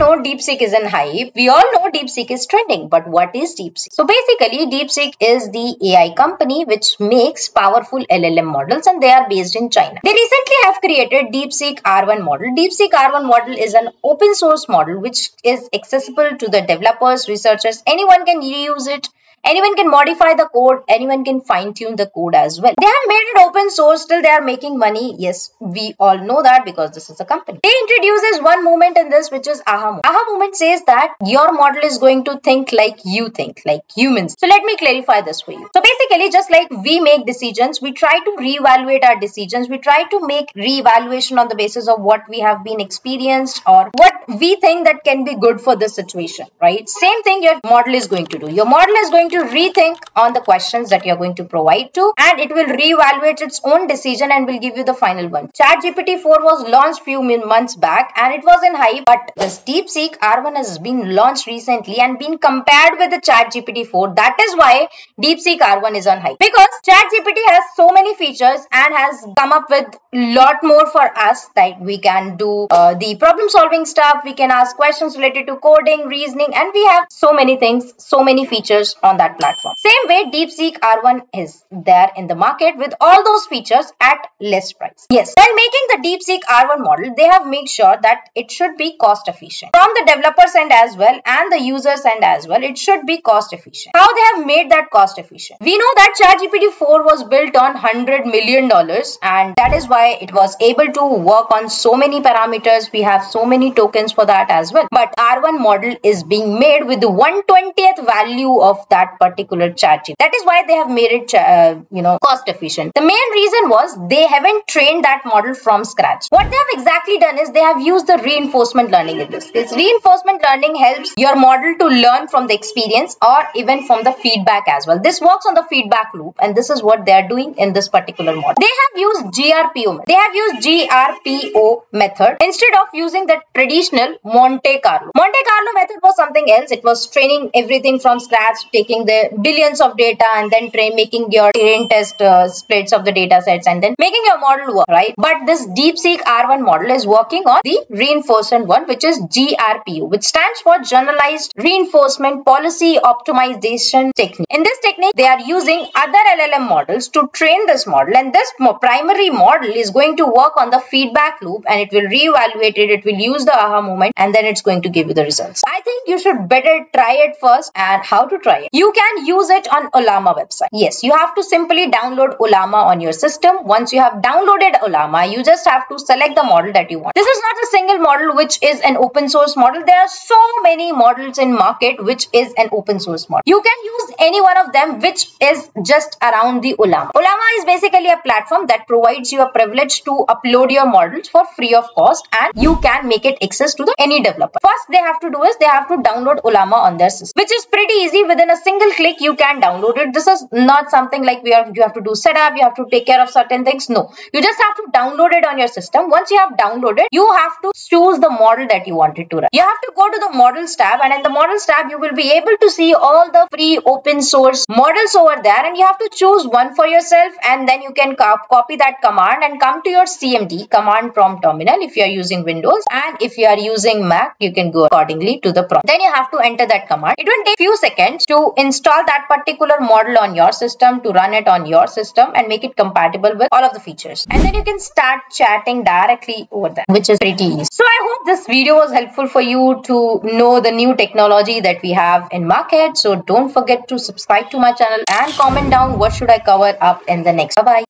know DeepSeek is in hype. We all know DeepSeek is trending. But what is DeepSeek? So basically, DeepSeek is the AI company which makes powerful LLM models, and they are based in China. They recently have created DeepSeek R1 model. DeepSeek R1 model is an open source model which is accessible to the developers, researchers. Anyone can use it. Anyone can modify the code, anyone can fine-tune the code as well. They have made it open source, still they are making money. Yes, we all know that because this is a company. They introduces one movement in this, which is AHA movement. AHA movement says that your model is going to think like you think, like humans. So let me clarify this for you. So basically, just like we make decisions, we try to reevaluate our decisions. We try to make reevaluation on the basis of what we have been experienced or what we think that can be good for this situation, right? Same thing your model is going to do. Your model is going to rethink on the questions that you're going to provide to, and it will reevaluate its own decision and will give you the final one. ChatGPT 4 was launched few months back and it was in hype, but this DeepSeek R1 has been launched recently and been compared with the ChatGPT 4. That is why DeepSeek R1 is on hype, because ChatGPT has so many features and has come up with lot more for us. Like we can do the problem solving stuff, we can ask questions related to coding, reasoning, and we have so many things, so many features on that platform. Same way DeepSeek R1 is there in the market with all those features at less price. Yes, while making the DeepSeek R1 model, they have made sure that it should be cost efficient. From the developers end as well and the users end as well, it should be cost efficient. How they have made that cost efficient? We know that ChatGPT 4 was built on $100 million, and that is why it was able to work on so many parameters. We have so many tokens for that as well. But R1 model is being made with the 1/20th value of that particular ChatGPT. That is why they have made it cost efficient. The main reason was they haven't trained that model from scratch. What they have exactly done is they have used the reinforcement learning in this. This reinforcement learning helps your model to learn from the experience or even from the feedback as well. This works on the feedback loop, and this is what they are doing in this particular model. They have used GRPO. They have used GRPO method instead of using the traditional Monte Carlo. Monte Carlo method was something else. It was training everything from scratch, taking the billions of data and then making your terrain test splits of the data sets and then making your model work, right? But this DeepSeek R1 model is working on the reinforcement one, which is GRPO, which stands for Generalized Reinforcement Policy Optimization Technique. In this technique, they are using other LLM models to train this model, and this primary model is going to work on the feedback loop and it will reevaluate it, it will use the AHA movement, and then it's going to give you the results. I think you should better try it first. And how to try it? You can use it on Ollama website. Yes, you have to simply download Ollama on your system. Once you have downloaded Ollama, you just have to select the model that you want. This is not a single model which is an open source model. There are so many models in market which is an open source model. You can use any one of them which is just around the Ollama. Ollama is basically a platform that provides you a privilege to upload your models for free of cost, and you can make it access to any developer. First they have to do is they have to download Ollama on their system, which is pretty easy. Within a single click you can download it. This is not something like you have to do setup, you have to take care of certain things. No, you just have to download it on your system. Once you have downloaded, you have to choose the model that you want it to run. You have to go to the models tab, and in the models tab you will be able to see all the free open source models over there, and you have to choose one for yourself, and then you can copy that command and come to your CMD, command prompt terminal, if you are using Windows, and if you are using Mac you can go accordingly to the prompt. Then you have to enter that command. It will take few seconds to install that particular model on your system, to run it on your system and make it compatible with all of the features, and then you can start chatting directly over there, which is pretty easy. So I hope this video was helpful for you to know the new technology that we have in market. So don't forget to subscribe to my channel and comment down what should I cover up in the next. Bye bye.